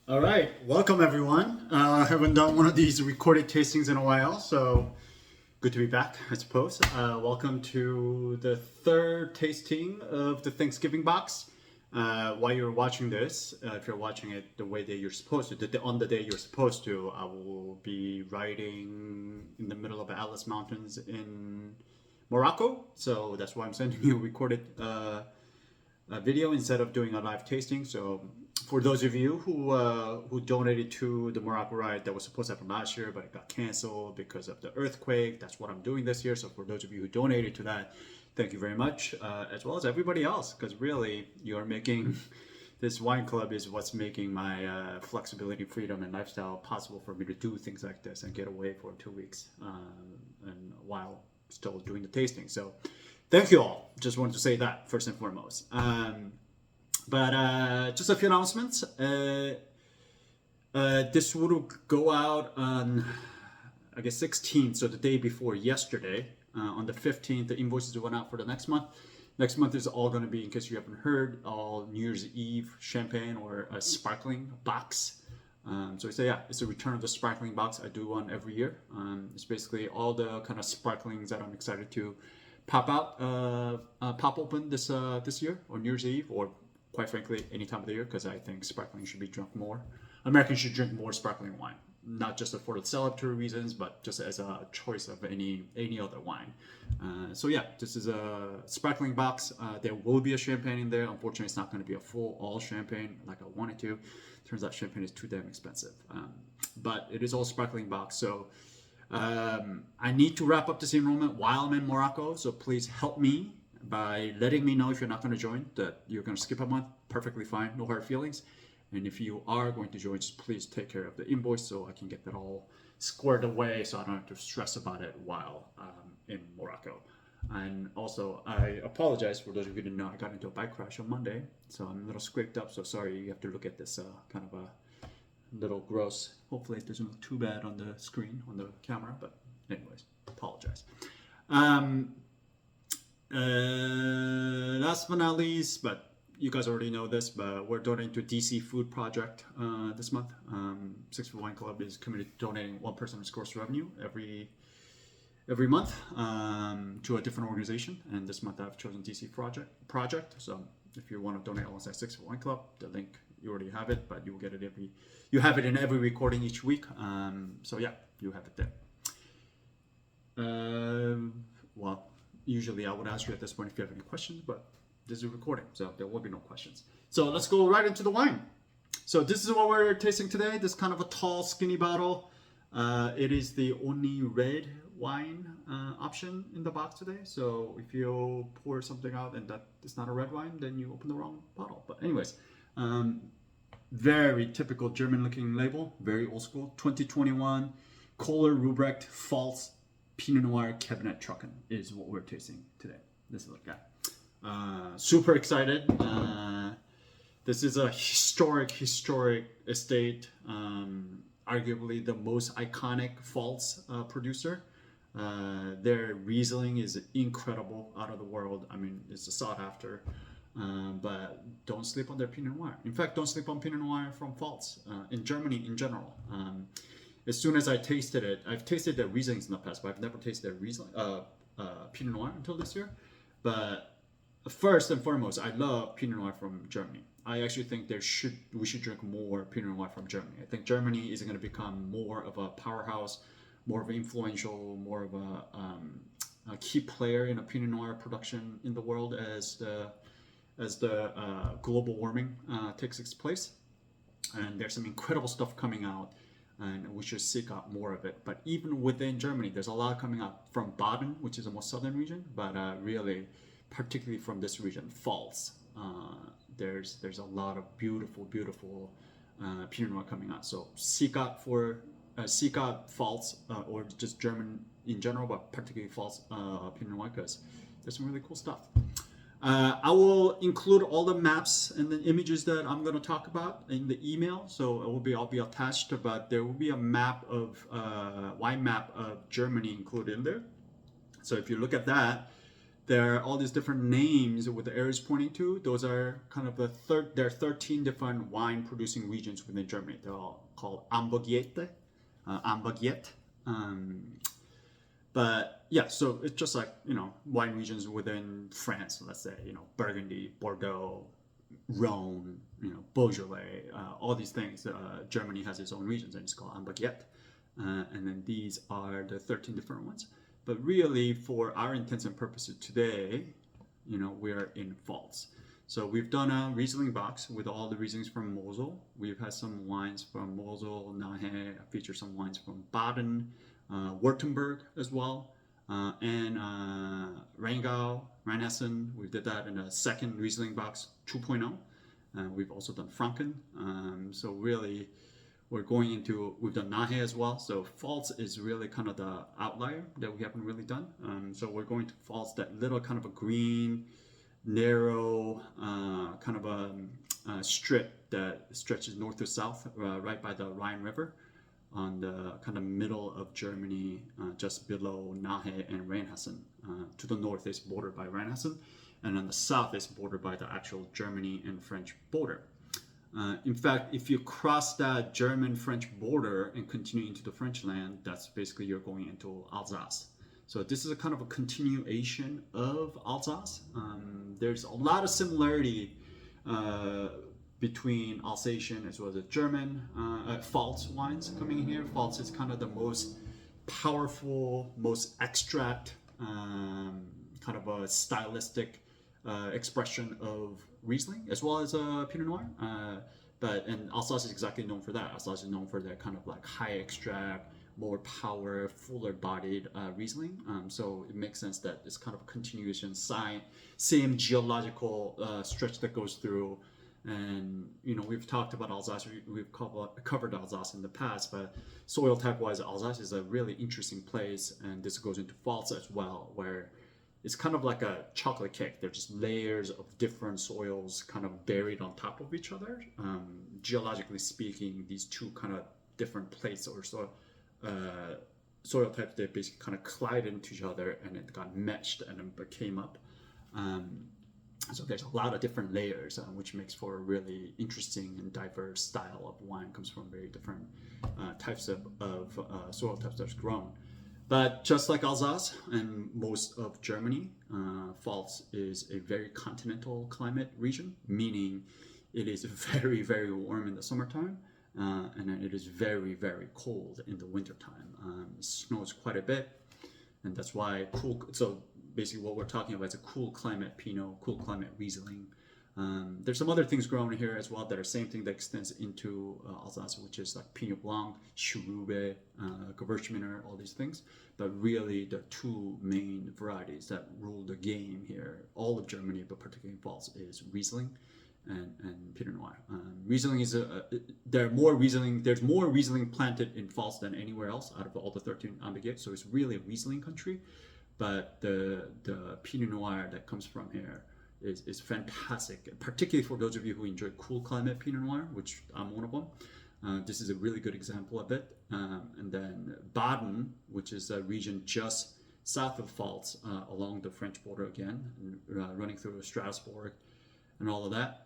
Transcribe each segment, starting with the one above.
All right, welcome everyone. I haven't done one of these recorded tastings in a while, so good to be back, I suppose. Welcome to the third tasting of the Thanksgiving box. While you're watching this, if you're watching it the way that you're supposed to, on the day you're supposed to, I will be riding in the middle of the Atlas Mountains in Morocco. So that's why I'm sending you a recorded video instead of doing a live tasting. So for those of you who donated to the Morocco ride that was supposed to happen last year, but it got canceled because of the earthquake, that's what I'm doing this year. So for those of you who donated to that, thank you very much, as well as everybody else, because really you're making this wine club is what's making my flexibility, freedom, and lifestyle possible for me to do things like this and get away for 2 weeks, and while still doing the tasting. So thank you all. Just wanted to say that first and foremost. But just a few announcements. This will go out on, I guess, 16th, so the day before yesterday. On the 15th, the invoices went out for the next month. Next month is all going to be, in case you haven't heard, all New Year's Eve champagne or a sparkling box. It's a return of the sparkling box. I do one every year. It's basically all the kind of sparklings that I'm excited to pop open this year, or New Year's Eve, or quite frankly any time of the year, because I think sparkling should be drunk more. Americans should drink more sparkling wine, not just for the celebratory reasons, but just as a choice of any other wine. This is a sparkling box. There will be a champagne in there. Unfortunately, it's not going to be a full all champagne like I wanted to. Turns out champagne is too damn expensive, but it is all sparkling box. So I need to wrap up this enrollment while I'm in Morocco, so please help me by letting me know if you're not going to join, that you're going to skip a month. Perfectly fine, no hard feelings. And if you are going to join, just please take care of the invoice so I can get that all squared away, so I don't have to stress about it while in Morocco. And also, I apologize for those of you who didn't know, I got into a bike crash on Monday, so I'm a little scraped up, so sorry you have to look at this kind of a little gross. Hopefully it doesn't look too bad on the screen, on the camera, but anyways, apologize. Last but not least, but you guys already know this, but we're donating to DC Food Project this month. Six Foot Wine Club is committed to donating 1% of gross revenue every month to a different organization, and this month I've chosen DC Project. So if you want to donate alongside Six Foot Wine Club, the link, you already have it, but you will get it you have it in every recording each week. You have it there. Well, usually I would ask you at this point if you have any questions, but this is a recording, so there will be no questions. So let's go right into the wine. So this is what we're tasting today. This kind of a tall, skinny bottle. It is the only red wine option in the box today. So if you pour something out and that is not a red wine, then you open the wrong bottle. But anyways, very typical German-looking label, very old school. 2021 Koehler-Ruprecht Pfalz Pinot Noir Kabinett Trocken is what we're tasting today. This is what I got. Super excited. This is a historic estate. Arguably the most iconic Pfalz producer. Their Riesling is incredible, out of the world. I mean, it's sought after. But don't sleep on their Pinot Noir. In fact, don't sleep on Pinot Noir from Pfalz in Germany in general. As soon as I tasted it, I've tasted their Rieslings in the past, but I've never tasted their Riesling, Pinot Noir until this year. But first and foremost, I love Pinot Noir from Germany. I actually think we should drink more Pinot Noir from Germany. I think Germany is going to become more of a powerhouse, more of an influential, more of a key player in a Pinot Noir production in the world as the global warming takes its place. And there's some incredible stuff coming out, and we should seek out more of it. But even within Germany, there's a lot coming out from Baden, which is the most southern region, but really, particularly from this region, Pfalz. There's a lot of beautiful Pinot Noir coming out. So seek out Pfalz, or just German in general, but particularly Pfalz Pinot Noir, because there's some really cool stuff. I will include all the maps and the images that I'm going to talk about in the email, so it will be all be attached. But there will be a map of wine map of Germany included in there. So if you look at that, there are all these different names with the arrows pointing to. Those are kind of there are 13 different wine producing regions within Germany. They're all called Ambagiette. But yeah, so it's just like, wine regions within France, let's say, Burgundy, Bordeaux, Rhone, Beaujolais, all these things. Germany has its own regions, and it's called Ambagiette. And then these are the 13 different ones. But really, for our intents and purposes today, we're in Pfalz. So we've done a Riesling box with all the Rieslings from Mosel. We've had some wines from Mosel, Nahe, featured some wines from Baden, Württemberg as well, and Rheingau, Rheinhessen. We did that in a second Riesling box 2.0. We've also done Franken. So really, we've done Nahe as well. So Pfalz is really kind of the outlier that we haven't really done. So we're going to Pfalz, that little kind of a green, narrow kind of a strip that stretches north to south, right by the Rhine River, on the kind of middle of Germany, just below Nahe and Rheinhessen. To the north is bordered by Rheinhessen, and on the south is bordered by the actual Germany and French border. In fact, if you cross that German-French border and continue into the French land, that's basically you're going into Alsace. So this is a kind of a continuation of Alsace. There's a lot of similarity between Alsatian as well as the German Pfalz wines coming in here. Pfalz is kind of the most powerful, most extract, kind of a stylistic expression of Riesling, as well as Pinot Noir. And Alsace is exactly known for that. Alsace is known for their kind of like high extract, more power, fuller bodied Riesling. So it makes sense that it's kind of a continuation, same geological stretch that goes through. And we've talked about Alsace, we've covered Alsace in the past, but soil type wise, Alsace is a really interesting place, and this goes into Pfalz as well, where it's kind of like a chocolate cake. There's just layers of different soils kind of buried on top of each other. Geologically speaking, these two kind of different plates or soil types, they basically kind of collided into each other, and it got meshed and then came up. So there's a lot of different layers, which makes for a really interesting and diverse style of wine. Comes from very different types of soil types that's grown. But just like Alsace and most of Germany, Pfalz is a very continental climate region, meaning it is very, very warm in the summertime, and then it is very, very cold in the wintertime. It snows quite a bit, and that's why so basically what we're talking about is a cool climate Pinot, cool climate Riesling. There's some other things grown here as well that are same thing that extends into Alsace, which is like Pinot Blanc, Schurube, Gewürztraminer, all these things. But really the two main varieties that rule the game here, all of Germany, but particularly in Pfalz, is Riesling and Pinot Noir. Riesling is there's more Riesling planted in Pfalz than anywhere else out of all the 13 Ambagier, so it's really a Riesling country. But the Pinot Noir that comes from here is fantastic, particularly for those of you who enjoy cool climate Pinot Noir, which I'm one of them. This is a really good example of it. And then Baden, which is a region just south of Pfalz, along the French border again, running through Strasbourg and all of that.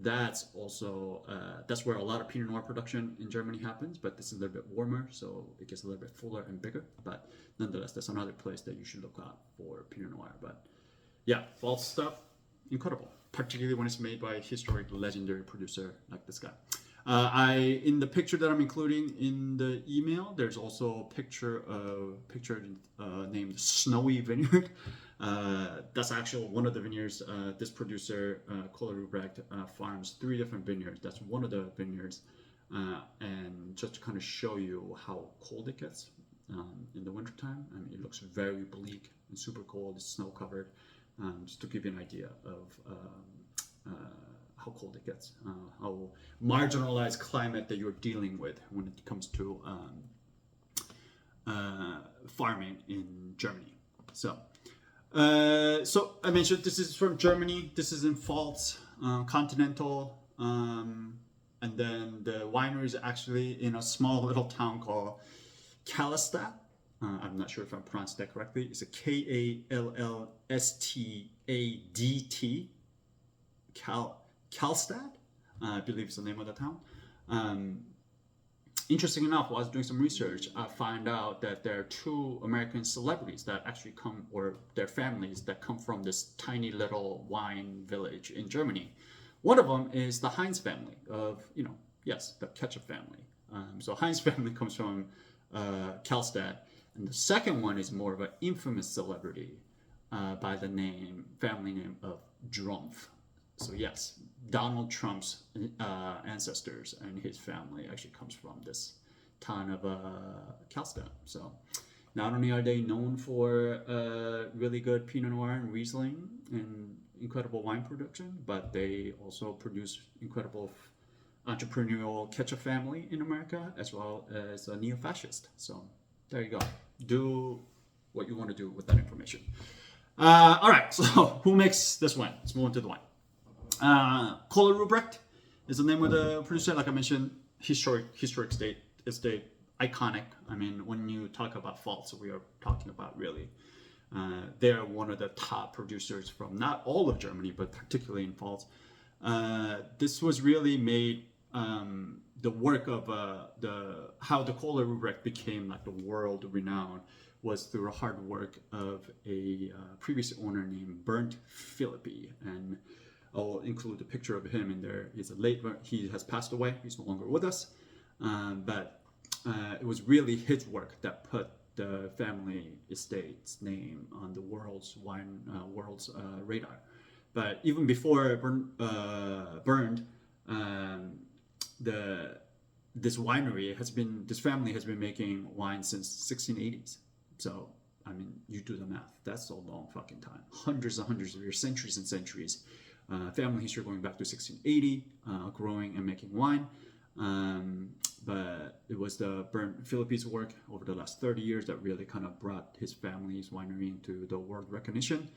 That's also that's where a lot of Pinot Noir production in Germany happens, but this is a little bit warmer, so it gets a little bit fuller and bigger. But nonetheless, that's another place that you should look out for Pinot Noir. But yeah, Pfalz stuff, incredible, particularly when it's made by a historic, legendary producer like this guy. In the picture that I'm including in the email, there's also a picture named Snowy Vineyard. That's actually one of the vineyards. This producer, Koehler-Ruprecht, farms 3 different vineyards. That's one of the vineyards. And just to kind of show you how cold it gets in the wintertime. I mean, it looks very bleak and super cold. It's snow covered. Just to give you an idea of how cold it gets, how marginalized climate that you're dealing with when it comes to farming in Germany. So I mentioned this is from Germany. This is in Pfalz, continental, and then the winery is actually in a small little town called Kallestadt. I'm not sure if I pronounced that correctly. It's a Kallstadt. Karlstad, I believe is the name of the town. Interesting enough, while I was doing some research, I found out that there are two American celebrities that actually come, or their families that come from this tiny little wine village in Germany. One of them is the Heinz family of, yes, the ketchup family. So Heinz family comes from Karlstad. And the second one is more of an infamous celebrity by the family name of Trumpf. So yes, Donald Trump's ancestors and his family actually comes from this town of Karlstad. So not only are they known for really good Pinot Noir and Riesling and incredible wine production, but they also produce incredible entrepreneurial ketchup family in America, as well as a neo-fascist. So there you go. Do what you want to do with that information. All right, so who makes this wine? Let's move on to the wine. Koehler-Ruprecht is the name of the producer. Like I mentioned, historic estate, iconic. I mean, when you talk about Pfalz, we are talking about really, they're one of the top producers from not all of Germany, but particularly in Pfalz. This was really made, the work of how the Koehler-Ruprecht became like the world renowned was through the hard work of a previous owner named Bernd Philippi, and I'll include a picture of him in there. He has passed away. He's no longer with us, but it was really his work that put the family estate's name on the world's radar. But even before Bernd, this family has been making wine since 1680s. So I mean, you do the math. That's a long fucking time. Hundreds and hundreds of years, centuries and centuries. Family history going back to 1680, growing and making wine. But it was the Bernd Philippi's work over the last 30 years that really kind of brought his family's winery into the world recognition.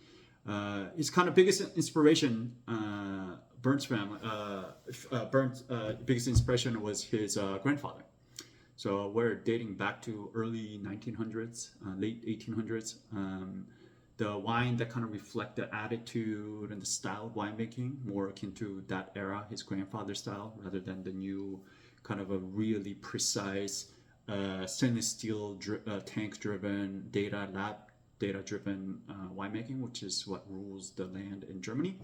His kind of biggest inspiration, Bernd's biggest inspiration was his grandfather. So we're dating back to early 1900s, late 1800s. The wine that kind of reflect the attitude and the style of winemaking, more akin to that era, his grandfather's style, rather than the new kind of a really precise stainless steel tank-driven, data-driven winemaking, which is what rules the land in Germany.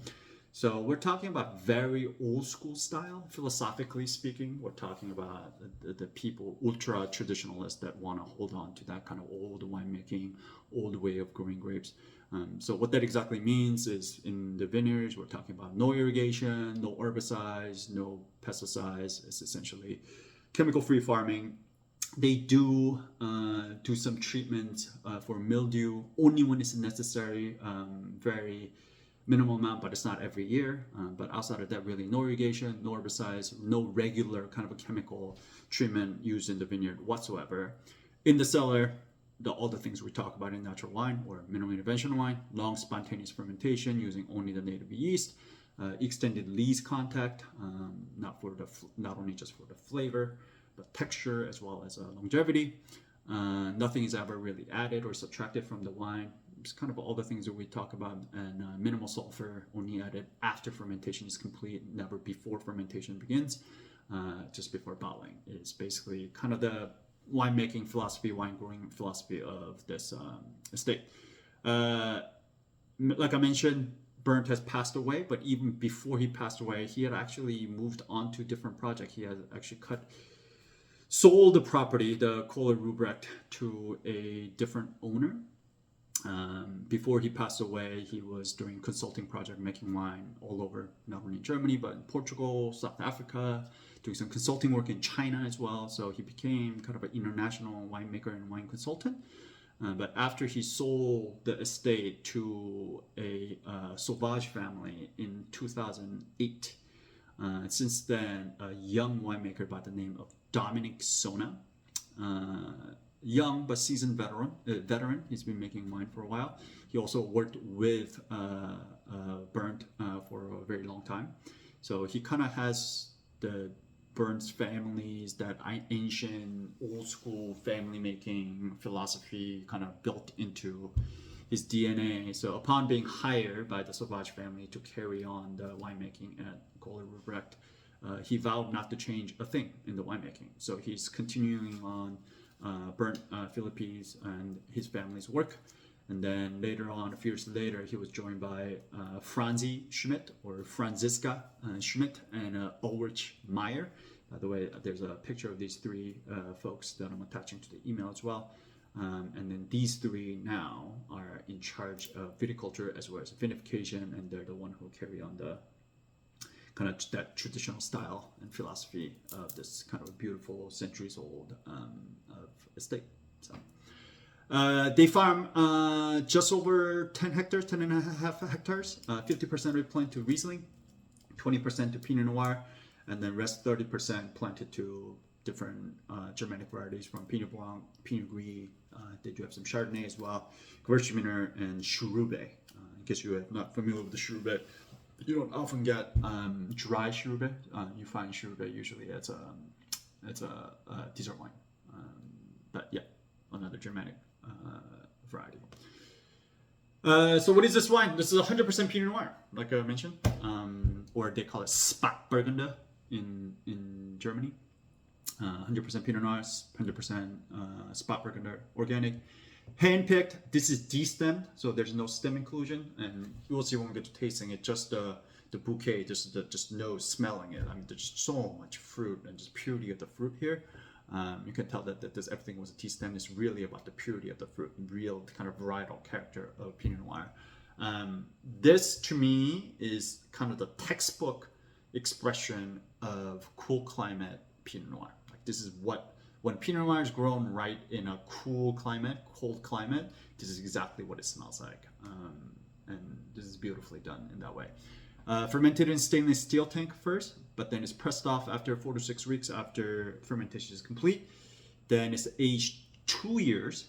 So we're talking about very old school style, philosophically speaking. We're talking about the people, ultra traditionalists that want to hold on to that kind of old winemaking, old way of growing grapes. So what that exactly means is in the vineyards, we're talking about no irrigation, no herbicides, no pesticides. It's essentially chemical-free farming. They do some treatment for mildew only when it's necessary, very minimal amount, but it's not every year. But outside of that, really no irrigation, no herbicides, no regular kind of a chemical treatment used in the vineyard whatsoever. In the cellar, all the things we talk about in natural wine or minimal intervention wine, long spontaneous fermentation using only the native yeast, extended lees contact, not only just for the flavor, but texture as well as longevity. Nothing is ever really added or subtracted from the wine. It's kind of all the things that we talk about, and minimal sulfur only added after fermentation is complete, never before fermentation begins, just before bottling. It's basically kind of the winemaking philosophy, wine growing philosophy of this estate. Like I mentioned, Bernd has passed away, but even before he passed away, he had actually moved on to a different project. He had actually sold the property, the Koehler-Ruprecht, to a different owner. Before he passed away, he was doing a consulting project, making wine all over, not only in Germany, but in Portugal, South Africa, doing some consulting work in China as well. So he became kind of an international winemaker and wine consultant. But after he sold the estate to a Sauvage family in 2008, since then, a young winemaker by the name of Dominic Sona, young but seasoned veteran. He's been making wine for a while. He also worked with Bernd for a very long time. So he kind of has the Burns families, that ancient old school family making philosophy kind of built into his DNA. So upon being hired by the Sauvage family to carry on the winemaking at Koehler-Ruprecht, he vowed not to change a thing in the winemaking. So he's continuing on Burnt Philippines and his family's work. And then later on, a few years later, he was joined by Franzi Schmidt or Franziska Schmidt and Ulrich Meyer. By the way, there's a picture of these three folks that I'm attaching to the email as well. And then these three now are in charge of viticulture as well as vinification, and they're the one who carry on the kind of that traditional style and philosophy of this kind of beautiful centuries old of estate. So. They farm just over 10 hectares, 10 and a half hectares, 50% replanted to Riesling, 20% to Pinot Noir, and then rest 30% planted to different Germanic varieties from Pinot Blanc, Pinot Gris. They do have some Chardonnay as well, Gewürztraminer, and Schurube. In case you're not familiar with the Schurube, you don't often get dry Schurube. You find Schurube usually it's a dessert wine. But yeah, another Germanic variety. So what is this wine? This is 100% Pinot Noir, like I mentioned, or they call it Spätburgunder in Germany. 100% Pinot Noir, 100% Spätburgunder, organic, hand-picked. This is destemmed, so there's no stem inclusion, and you will see when we get to tasting it. Just the bouquet, just nose smelling it. I mean, there's just so much fruit and just purity of the fruit here. You can tell that this everything was a T-stem. It's really about the purity of the fruit, real kind of varietal character of Pinot Noir. This, to me, is kind of the textbook expression of cool climate Pinot Noir. Like this is when Pinot Noir is grown right in a cool climate, cold climate, this is exactly what it smells like. And this is beautifully done in that way. Fermented in stainless steel tank first, but then it's pressed off after 4 to 6 weeks after fermentation is complete. Then it's aged 2 years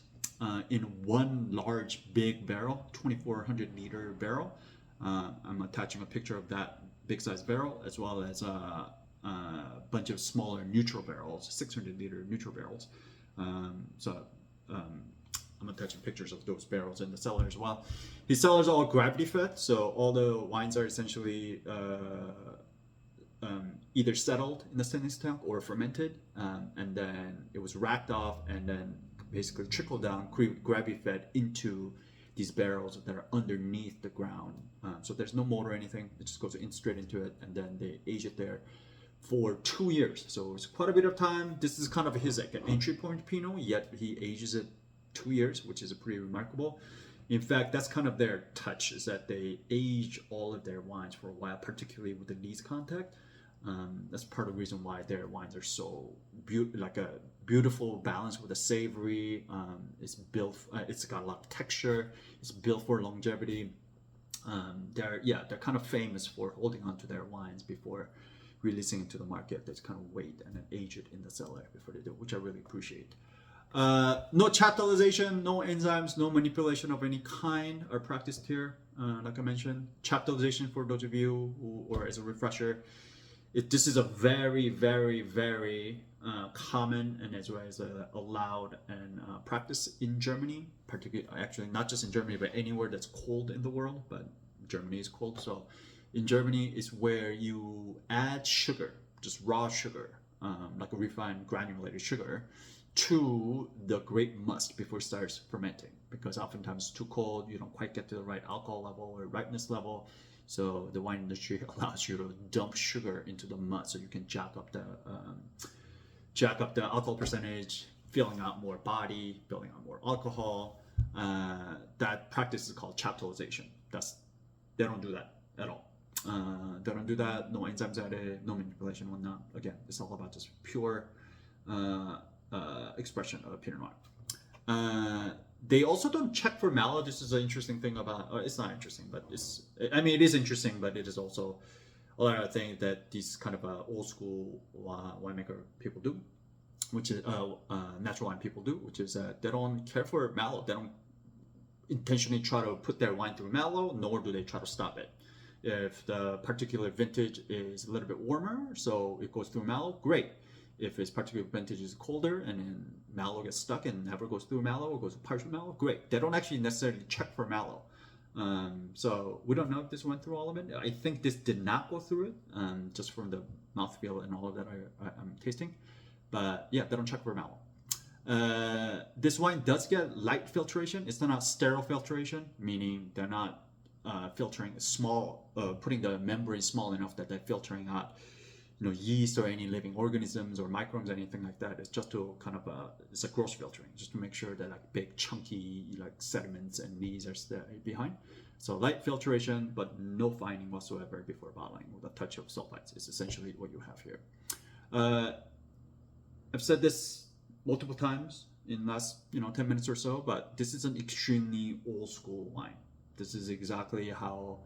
in one large big barrel, 2,400 liter barrel. I'm attaching a picture of that big size barrel as well as a bunch of smaller neutral barrels, 600 liter neutral barrels. I'm attaching pictures of those barrels in the cellar as well. These cellars are all gravity fed, so all the wines are essentially either settled in the stainless tank or fermented, and then it was racked off and then basically trickled down, gravity fed into these barrels that are underneath the ground. So there's no mold or anything, it just goes in straight into it, and then they age it there for 2 years. So it's quite a bit of time. This is kind of his like an entry point Pinot, yet he ages it 2 years, which is pretty remarkable. In fact, that's kind of their touch, is that they age all of their wines for a while, particularly with the lees contact. That's part of the reason why their wines are so like a beautiful balance with a savory. It's built. It's got a lot of texture. It's built for longevity. They're kind of famous for holding on to their wines before releasing it to the market. They kind of wait and then age it in the cellar before they do, which I really appreciate. No chaptalization, no enzymes, no manipulation of any kind are practiced here. Like I mentioned, chaptalization, for those of you who, or as a refresher, this is a very, very, very common and as well as allowed and practice in Germany, particularly actually not just in Germany, but anywhere that's cold in the world. But Germany is cold, so in Germany is where you add sugar, just raw sugar, like a refined granulated sugar, to the grape must before it starts fermenting, because oftentimes it's too cold, you don't quite get to the right alcohol level or ripeness level. So the wine industry allows you to dump sugar into the must, so you can jack up the alcohol percentage, filling out more body, building out more alcohol. That practice is called chaptalization. They don't do that at all. They don't do that. No enzymes added, no manipulation, whatnot. Again, it's all about just pure expression of Pinot Noir. They also don't check for mallow. This is an interesting thing about, it's not interesting, but it is interesting, but it is also a lot of things that these kind of old school winemaker people do, which is natural wine people do, which is they don't care for mallow. They don't intentionally try to put their wine through mallow, nor do they try to stop it. If the particular vintage is a little bit warmer, so it goes through mallow, great. If its particular vintage is colder and then mallow gets stuck and never goes through mallow or goes to partial mallow, great. They don't actually necessarily check for mallow. So we don't know if this went through all of it. I think this did not go through it, just from the mouthfeel and all of that I'm tasting. But yeah, they don't check for mallow. This wine does get light filtration. It's not sterile filtration, meaning they're not filtering small, putting the membrane small enough that they're filtering out, yeast or any living organisms or microbes, anything like that. It's just to kind of it's a gross filtering, just to make sure that like big chunky like sediments and leaves are behind. So light filtration, but no fining whatsoever before bottling with a touch of sulfites is essentially what you have here. I've said this multiple times in the last 10 minutes or so, but this is an extremely old school wine. This is exactly how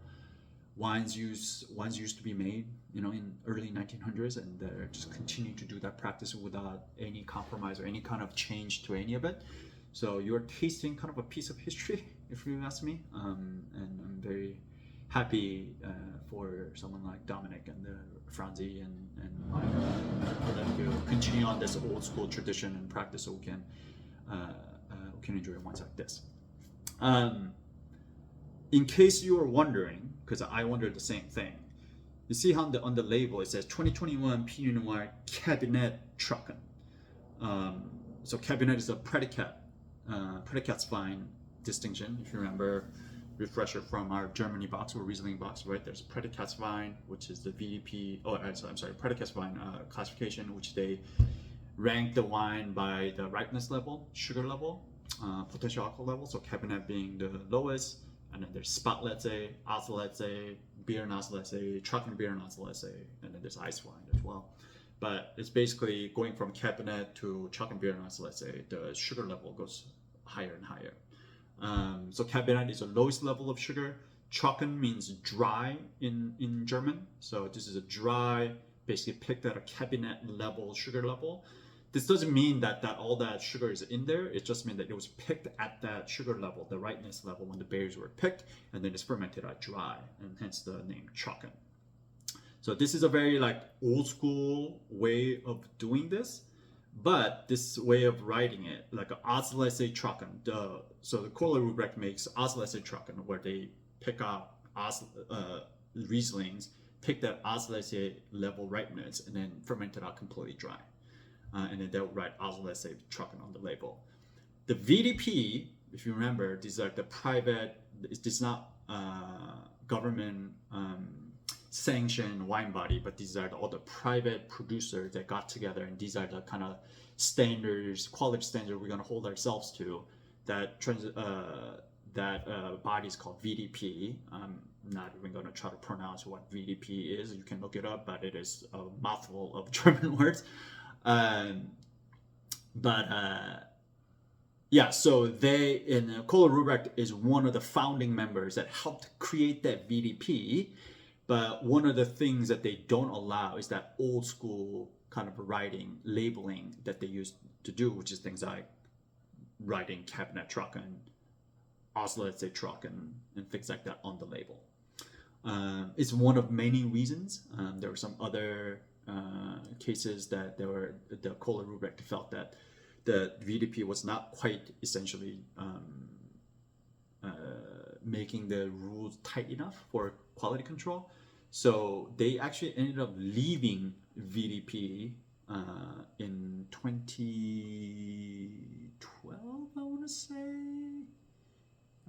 wines used to be made, in early 1900s, and they're just continue to do that practice without any compromise or any kind of change to any of it. So you're tasting kind of a piece of history, if you ask me, and I'm very happy for someone like Dominic and Franzi and for them to continue on this old school tradition and practice, so we can enjoy wines like this. In case you were wondering, because I wondered the same thing, you see how on the label it says 2021 Pinot Noir Kabinett Trocken. So Kabinett is a predicate, Predicatswein distinction. If you remember, refresher from our Germany box or Riesling box, right? There's Predicatswein, which is the VDP. Predicatswein classification, which they rank the wine by the ripeness level, sugar level, potential alcohol level. So Kabinett being the lowest. And then there's Spatlese, Azelese, Beerenauslese, Trocken Beerenauslese, and then there's ice wine as well. But it's basically going from Kabinett to Trocken Beerenauslese, the sugar level goes higher and higher. So Kabinett is the lowest level of sugar. Trocken means dry in German. So this is a dry, basically picked at a Kabinett level, sugar level. This doesn't mean that all that sugar is in there. It just means that it was picked at that sugar level, the ripeness level, when the berries were picked, and then it's fermented out dry, and hence the name Trocken. So this is a very old school way of doing this, but this way of writing it, like a Azelese Trocken. So the Koehler-Ruprecht makes Azelese Trocken, where they pick out Rieslings, pick that Azelese level ripeness, and then ferment it out completely dry. And then they'll write Azelese Trocken on the label. The VDP, if you remember, these are the private, it's not government sanctioned wine body, but these are all the private producers that got together, and these are the kind of standards, quality standards we're going to hold ourselves to. That body is called VDP. I'm not even going to try to pronounce what VDP is. You can look it up, but it is a mouthful of German words. So Koehler-Ruprecht is one of the founding members that helped create that VDP. But one of the things that they don't allow is that old school kind of writing, labeling that they used to do, which is things like writing Kabinett Trocken, Azelese Trocken, and things like that on the label. It's one of many reasons. There were some other cases that the Koehler-Ruprecht felt that the VDP was not quite essentially making the rules tight enough for quality control. So they actually ended up leaving VDP in 2012, I want to say.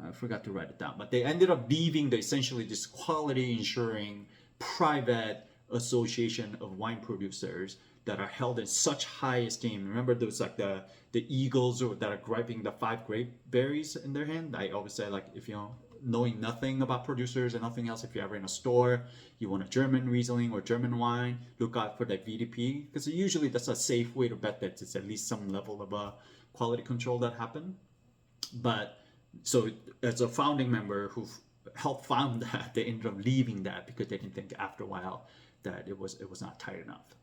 I forgot to write it down, but they ended up leaving essentially this quality ensuring private association of wine producers that are held in such high esteem. Remember those the eagles that are griping the 5 grape berries in their hand? I always say, if knowing nothing about producers and nothing else, if you're ever in a store, you want a German Riesling or German wine, look out for that VDP, because usually that's a safe way to bet that it's at least some level of quality control that happened. But so as a founding member who helped found that, they ended up leaving that because they didn't think after a while that it was not tight enough.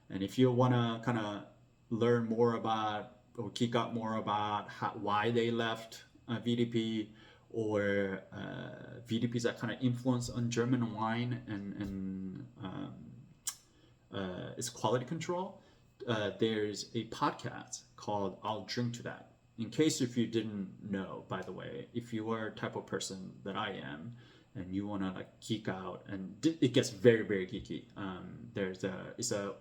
And if you want to kind of learn more about or geek out more about why they left VDP, or VDPs that kind of influence on German wine and its quality control, there's a podcast called I'll Drink to That. In case if you didn't know, by the way, if you are a type of person that I am, and you want to like geek out, and it gets very, very geeky. It's a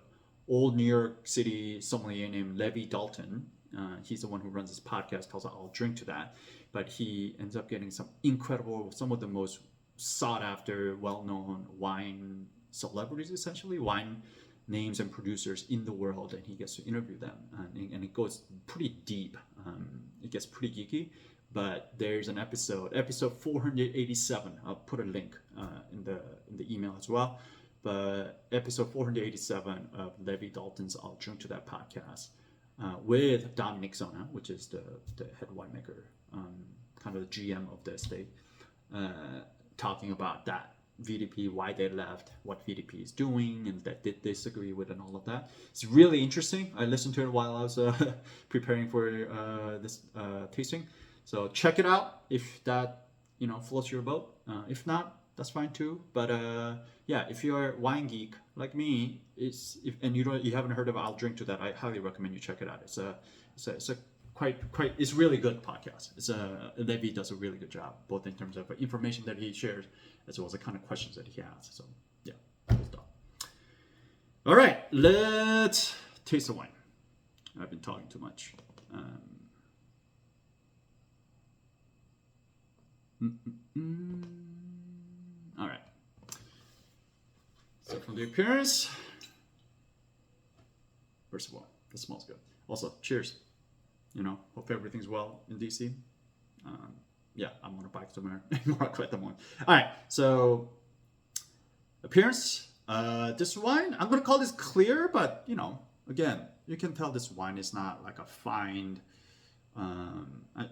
old New York City sommelier named Levi Dalton. He's the one who runs this podcast called I'll Drink to That. But he ends up getting some of the most sought after, well-known wine celebrities, essentially, wine names and producers in the world, and he gets to interview them. And it goes pretty deep. It gets pretty geeky. But there's an episode 487. I'll put a link in the email as well. But episode 487 of Levi Dalton's I'll Drink to That podcast with Dominic Zona, which is the head winemaker, kind of the GM of the estate, talking about that VDP, why they left, what VDP is doing, and that they disagree with, and all of that. It's really interesting. I listened to it while I was preparing for this tasting. So check it out if that floats your boat. If not, that's fine too. But yeah, if you're a wine geek like me, and you haven't heard of I'll Drink to That, I highly recommend you check it out. It's really good podcast. Levi does a really good job, both in terms of information that he shares as well as the kind of questions that he has. So yeah, cool stuff. All right, let's taste the wine. I've been talking too much. All right. So from the appearance, first of all, it smells good. Also, cheers. Hope everything's well in DC. Yeah, I'm on a bike somewhere in Morocco at the moment. All right, so appearance. This wine, I'm gonna call this clear, but again, you can tell this wine is not like a fine.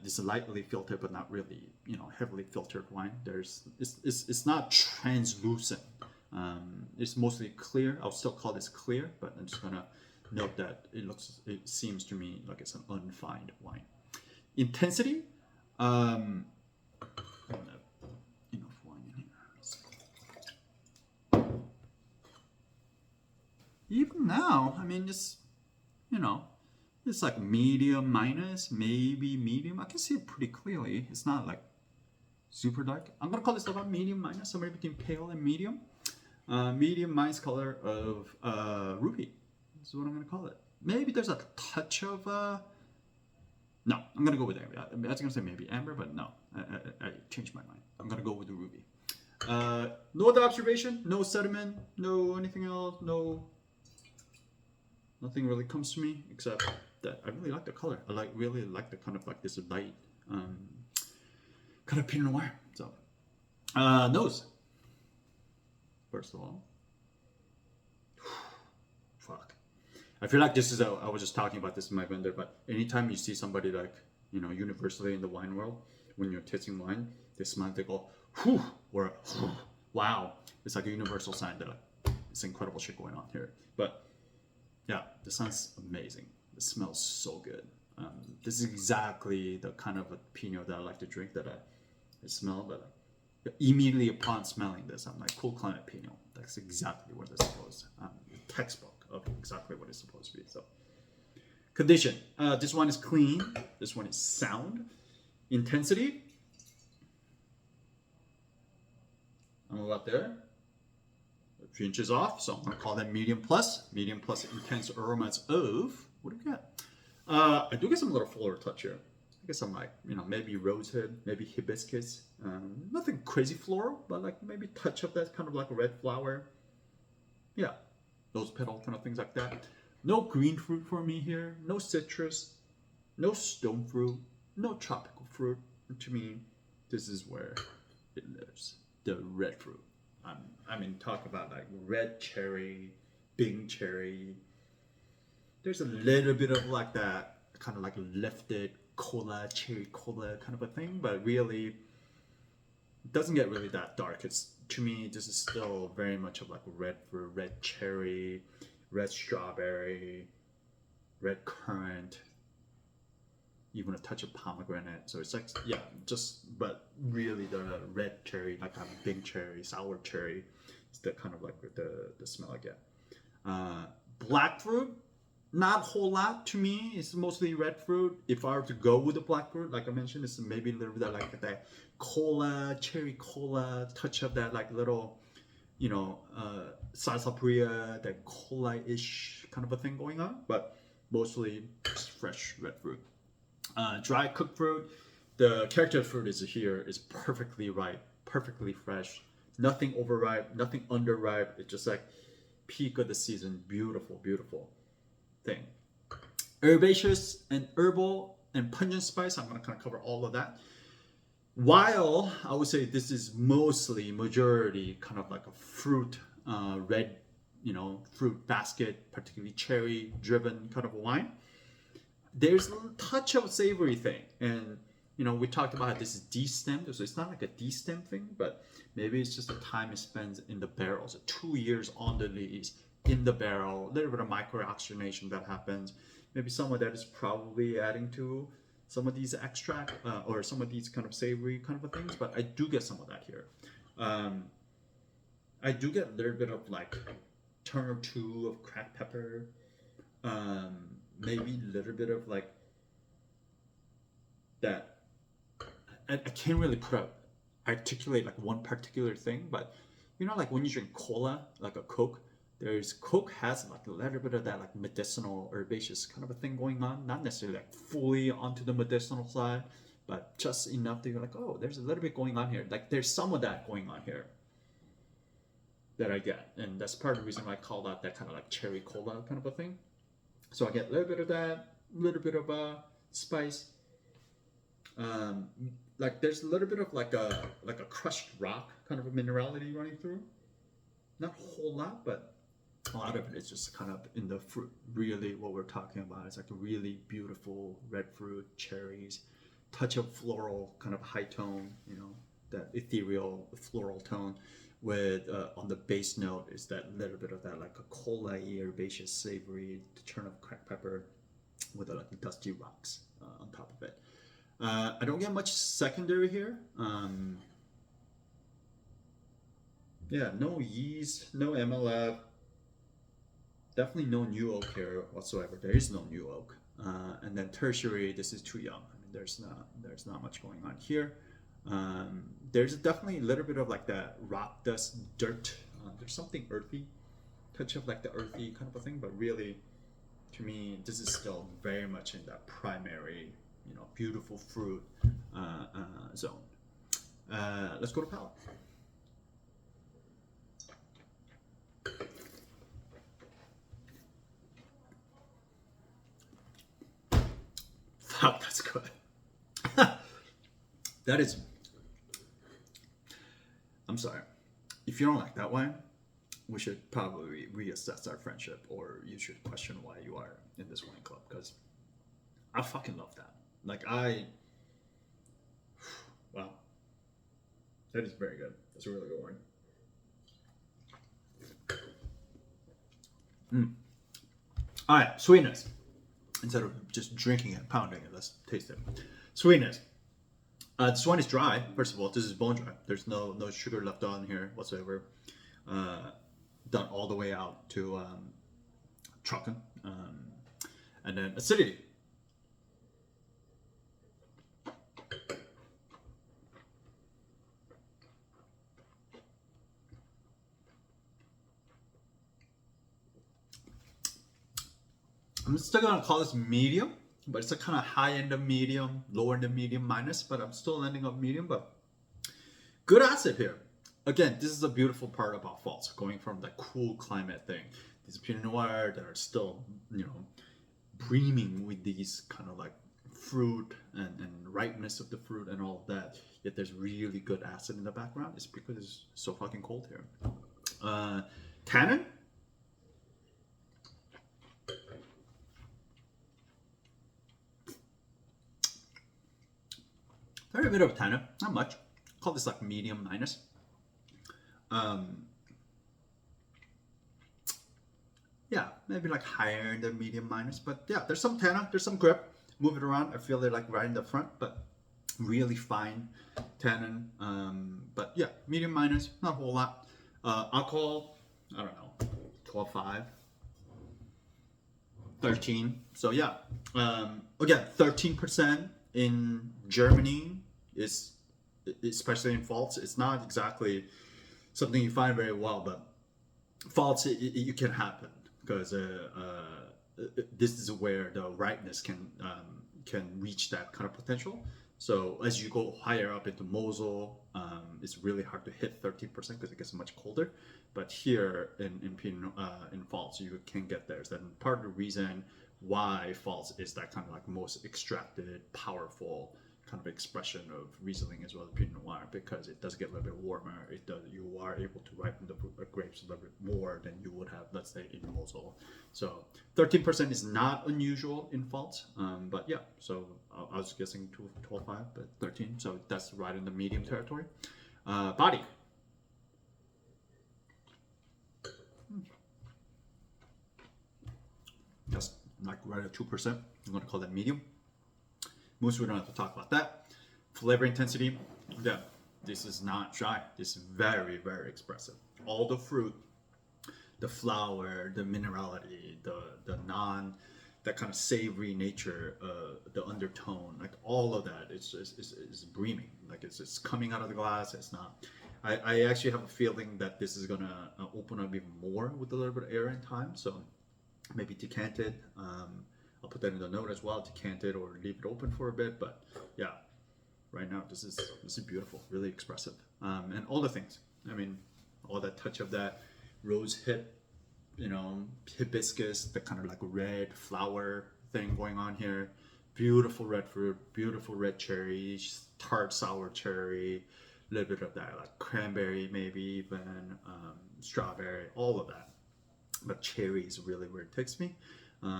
It's lightly filtered, but not really, heavily filtered wine. It's not translucent. It's mostly clear. I'll still call this clear, but I'm just gonna note that it seems to me like it's an unfined wine. Intensity. Enough wine in here. Even now, I mean, it's it's like medium minus, maybe medium. I can see it pretty clearly. It's not like super dark. I'm gonna call this about medium minus, somewhere between pale and medium. Medium minus color of ruby. This is what I'm gonna call it. Maybe there's a touch of no, I'm gonna go with amber. I was gonna say maybe amber, but no, I changed my mind. I'm gonna go with the ruby. No other observation, no sediment, no anything else, nothing really comes to me except that I really like the color. I really like the kind of like this light kind of Pinot Noir. So nose. First of all, fuck. I feel like this is I was just talking about this in my vendor, but anytime you see somebody like universally in the wine world, when you're tasting wine, they smell, they go whew, or whew, wow. It's like a universal sign that it's incredible shit going on here. But yeah, this sounds amazing. It smells so good. This is exactly the kind of a Pinot that I like to drink, that I smell, but immediately upon smelling this, I'm like, cool climate Pinot. That's exactly what it's supposed. Textbook of exactly what it's supposed to be. So, condition. This one is clean. This one is sound. Intensity. I'm about there. A few inches off, so I'm gonna call that medium plus. Medium plus intense aromas of, what do we got? I do get some little floral touch here. I guess I'm like, maybe rosehead, maybe hibiscus. Nothing crazy floral, but like maybe touch of that kind of like a red flower. Yeah, those petal kind of things like that. No green fruit for me here. No citrus. No stone fruit. No tropical fruit. And to me, this is where it lives. The red fruit. I mean, talk about like red cherry, Bing cherry. There's a little bit of like that kind of like lifted cola, cherry cola kind of a thing, but really it doesn't get really that dark. To me, this is still very much of like red fruit, red cherry, red strawberry, red currant. even a touch of pomegranate. So it's like, yeah, just, but really the red cherry, like a big cherry, sour cherry, is the kind of like the smell I get. Black fruit, not a whole lot to me. It's mostly red fruit. If I were to go with the black fruit, like I mentioned, it's maybe a little bit of like that cola, cherry cola, touch of that like little, you know, sarsaparilla, that cola-ish kind of a thing going on, but mostly just fresh red fruit. Dry cooked fruit, the character of fruit is here is perfectly ripe, perfectly fresh, nothing overripe, nothing underripe. It's just like peak of the season, beautiful, beautiful thing. Herbaceous and herbal and pungent spice, I'm going to kind of cover all of that. While I would say this is mostly majority kind of like a fruit, red, you know, fruit basket, particularly cherry driven kind of a wine, there's a touch of savory thing. And, you know, we talked about this is destemmed, so it's not like a destemmed thing, but maybe it's just the time it spends in the barrel. So 2 years on the lees in the barrel, a little bit of micro-oxygenation that happens. Maybe some of that is probably adding to some of these extract or some of these kind of savory kind of things, but I do get some of that here. I do get a little bit of like turn or two of cracked pepper, maybe a little bit of like that. I can't really articulate like one particular thing, but you know, like when you drink cola, like a Coke, Coke has like a little bit of that like medicinal herbaceous kind of a thing going on, not necessarily like fully onto the medicinal side, but just enough that you're like, oh, there's a little bit going on here. Like there's some of that going on here that I get, and that's part of the reason why I call that kind of like cherry cola kind of a thing. So I get a little bit of that, a little bit of spice. Like there's a little bit of like a crushed rock kind of a minerality running through. Not a whole lot, but a lot of it is just kind of in the fruit. Really, what we're talking about is like a really beautiful red fruit, cherries, touch of floral, kind of high tone. You know, that ethereal floral tone. With on the base note is that little bit of that like a cola-y, herbaceous, savory, turn of cracked pepper, with like dusty rocks on top of it. I don't get much secondary here. Yeah, no yeast, no MLF, definitely no new oak here whatsoever. There is no new oak. And then tertiary, this is too young. I mean, there's not much going on here. There's definitely a little bit of like that rock dust, dirt. There's something earthy, touch of like the earthy kind of a thing. But really, to me, this is still very much in that primary, you know, beautiful fruit zone. Let's go to palate. Fuck, that's good. That is. I'm sorry. If you don't like that wine, we should probably reassess our friendship, or you should question why you are in this wine club, because I fucking love that. Like, wow. That is very good. That's a really good wine. All right, sweetness. Instead of just drinking it, pounding it, let's taste it. Sweetness. This one is dry. First of all, this is bone dry. There's no sugar left on here whatsoever. Done all the way out to Trocken. And then acidity. I'm still gonna call this medium, but it's a kind of high end of medium, lower end of medium minus, but I'm still ending up medium, but good acid here. Again, this is a beautiful part about Pfalz, going from that cool climate thing. These Pinot Noir that are still, you know, brimming with these kind of like fruit and ripeness of the fruit and all of that, yet there's really good acid in the background. It's because it's so fucking cold here. Tannin. Very bit of tannin, not much. Call this like medium minus. Yeah, maybe like higher than medium minus, but yeah, there's some tannin, there's some grip. Move it around, I feel it like right in the front, but really fine tannin. But yeah, medium minus, not a whole lot. Alcohol, I don't know, 12.5, 13. So yeah, again, 13% in Germany is, especially in Pfalz, it's not exactly something you find very well, but Pfalz, it can happen because this is where the ripeness can reach that kind of potential. So as you go higher up into Mosel, it's really hard to hit 13% because it gets much colder. But here in Pfalz, you can get there. So part of the reason why Pfalz is that kind of like most extracted, powerful kind of expression of Riesling as well as Pinot Noir, because it does get a little bit warmer. It does, you are able to ripen the grapes a little bit more than you would have, let's say, in Mosel. So 13% is not unusual in Pfalz, but yeah. So I was guessing 12.5, but 13. So that's right in the medium territory. Body. That's like right at 2%. I'm going to call that medium. Mousse, we don't have to talk about that. Flavor intensity, yeah, this is not dry. This is very, very expressive. All the fruit, the flower, the minerality, that kind of savory nature, the undertone, like all of that is breaming. Like it's coming out of the glass. It's not. I actually have a feeling that this is gonna open up even more with a little bit of air and time. So maybe decant it. I'll put that in the note as well, decant it or leave it open for a bit. But yeah, right now this is beautiful, really expressive, and all the things. I mean, all that touch of that rose hip, hibiscus, the kind of like red flower thing going on here. Beautiful red fruit, beautiful red cherry, tart sour cherry, a little bit of that like cranberry, maybe even strawberry, all of that. But cherry is really where it takes me.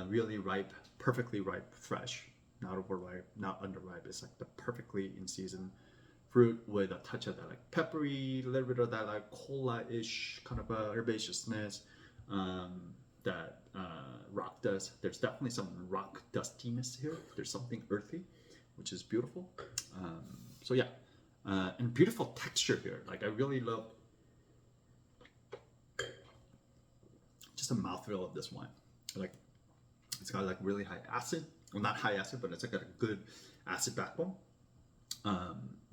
Really ripe, perfectly ripe, fresh, not overripe, not underripe. It's like the perfectly in season fruit with a touch of that like peppery, a little bit of that like cola-ish kind of herbaceousness that rock does. There's definitely some rock dustiness here. There's something earthy, which is beautiful. So yeah, and beautiful texture here. Like I really love just the mouthfeel of this wine. Like it's got like really high acid. Well, not high acid, but it's like got a good acid backbone.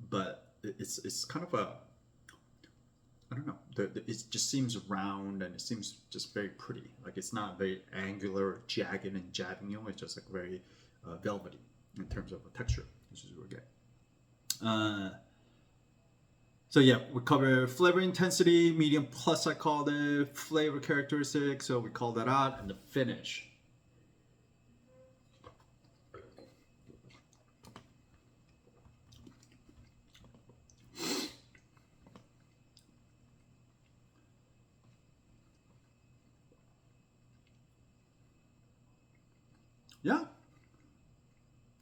But it's kind of I don't know. It just seems round and it seems just very pretty. Like it's not very angular or jagged and jabbing you. It's just like very velvety in terms of a texture, which is really good. So yeah, we cover flavor intensity, medium plus I called it, flavor characteristics, so we call that out, and the finish. Yeah,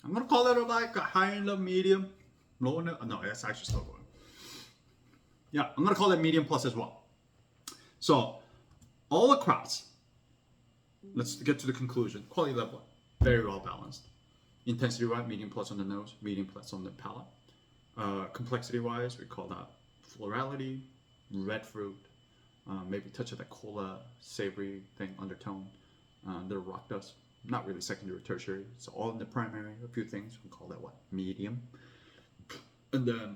I'm gonna call it like a high end of medium, low end of, no, that's actually still going. Yeah, I'm gonna call it medium plus as well. So all across, let's get to the conclusion. Quality level, very well balanced. Intensity wise, medium plus on the nose, medium plus on the palate. Complexity wise, we call that florality, red fruit, maybe touch of that cola, savory thing, undertone. The rock dust, not really secondary or tertiary. It's all in the primary. A few things, we call that what? Medium. And then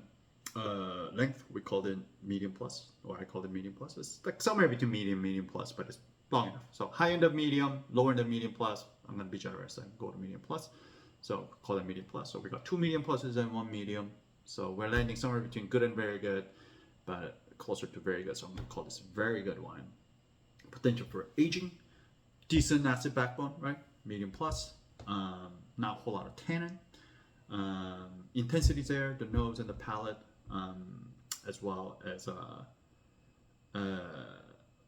length, we called it medium plus, or I called it medium plus. It's like somewhere between medium plus, but it's long enough. So high end of medium, lower end of medium plus. I'm gonna be generous and go to medium plus. So call it medium plus. So we got 2 medium pluses and 1 medium. So we're landing somewhere between good and very good, but closer to very good. So I'm gonna call this very good wine. Potential for aging, decent acid backbone, right? Medium plus, not a whole lot of tannin. Intensity's there, the nose and the palate, as well as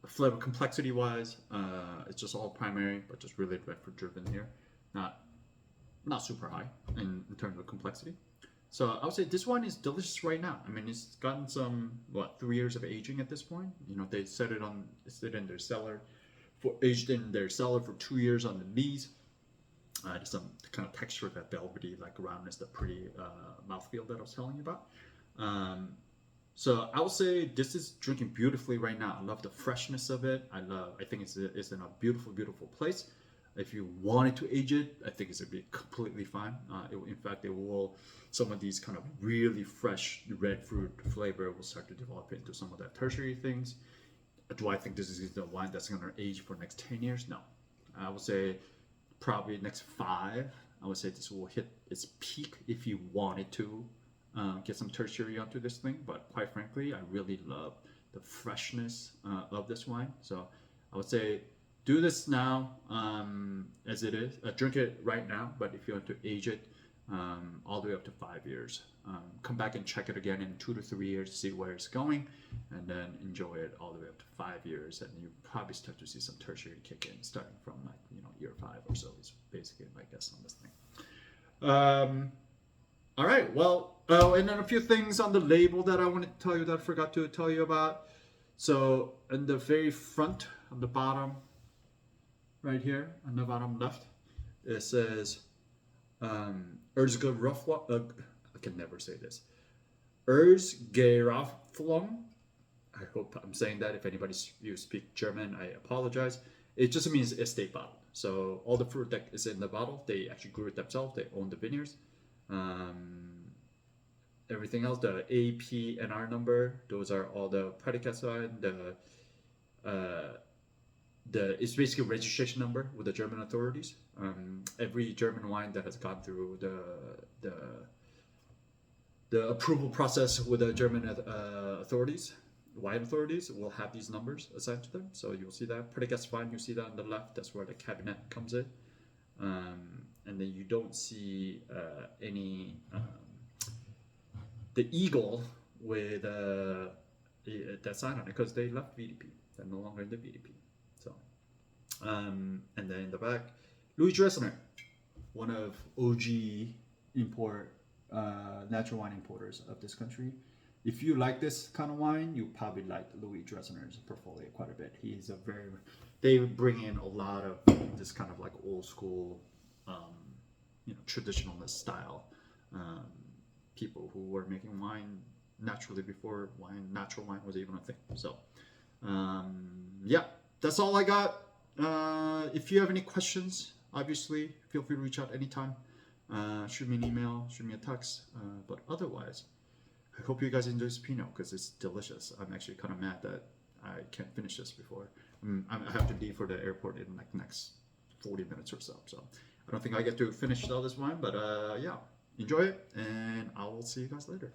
flavor complexity wise, it's just all primary, but just really red fruit driven here. Not super high in terms of complexity. So I would say this wine is delicious right now. I mean, it's gotten some 3 years of aging at this point. They set it in their cellar aged in their cellar for 2 years on the lees. There's some kind of texture, that velvety, like roundness, the pretty mouthfeel that I was telling you about. So I would say this is drinking beautifully right now. I love the freshness of it. I think it's in a beautiful, beautiful place. If you wanted to age it, I think it's gonna be completely fine. In fact, some of these kind of really fresh red fruit flavor will start to develop into some of that tertiary things. Do I think this is the wine that's gonna age for the next 10 years? No. I would say probably next 5. I would say this will hit its peak if you wanted to get some tertiary onto this thing. But quite frankly, I really love the freshness of this wine. So I would say do this now as it is. Drink it right now, but if you want to age it all the way up to 5 years, come back and check it again in 2 to 3 years to see where it's going, and then enjoy it all the way up to 5 years, and you probably start to see some tertiary kick in starting from year 5 or so is basically my guess on this thing. All right, well, and then a few things on the label that I wanted to tell you that I forgot to tell you about. So in the very front, on the bottom, right here, on the bottom left, it says Erzgeraflung. I can never say this. Erzgeraflung. I hope I'm saying that. If anybody you speak German, I apologize. It just means estate bottle. So all the fruit that is in the bottle, they actually grew it themselves. They own the vineyards. Everything else, the APNR number, those are all the predicates on it's basically a registration number with the German authorities. Every German wine that has gone through the approval process with the German authorities, wine authorities, will have these numbers assigned to them. So you'll see that predicates wine. You see that on the left. That's where the Kabinett comes in. And then you don't see any the eagle with that sign on it, because they left VDP. They're no longer in the VDP. So, and then in the back, Louis Dressner, one of OG natural wine importers of this country. If you like this kind of wine, you probably like Louis Dressner's portfolio quite a bit. They bring in a lot of this kind of like old school, traditionalist style people who were making wine naturally before natural wine was even a thing. So, yeah, that's all I got. If you have any questions, obviously, feel free to reach out anytime. Shoot me an email, shoot me a text. But otherwise, I hope you guys enjoy this Pinot, because it's delicious. I'm actually kind of mad that I can't finish this before. I have to leave for the airport in like next 40 minutes or so. So I don't think I get to finish all this wine, but yeah, enjoy it, and I will see you guys later.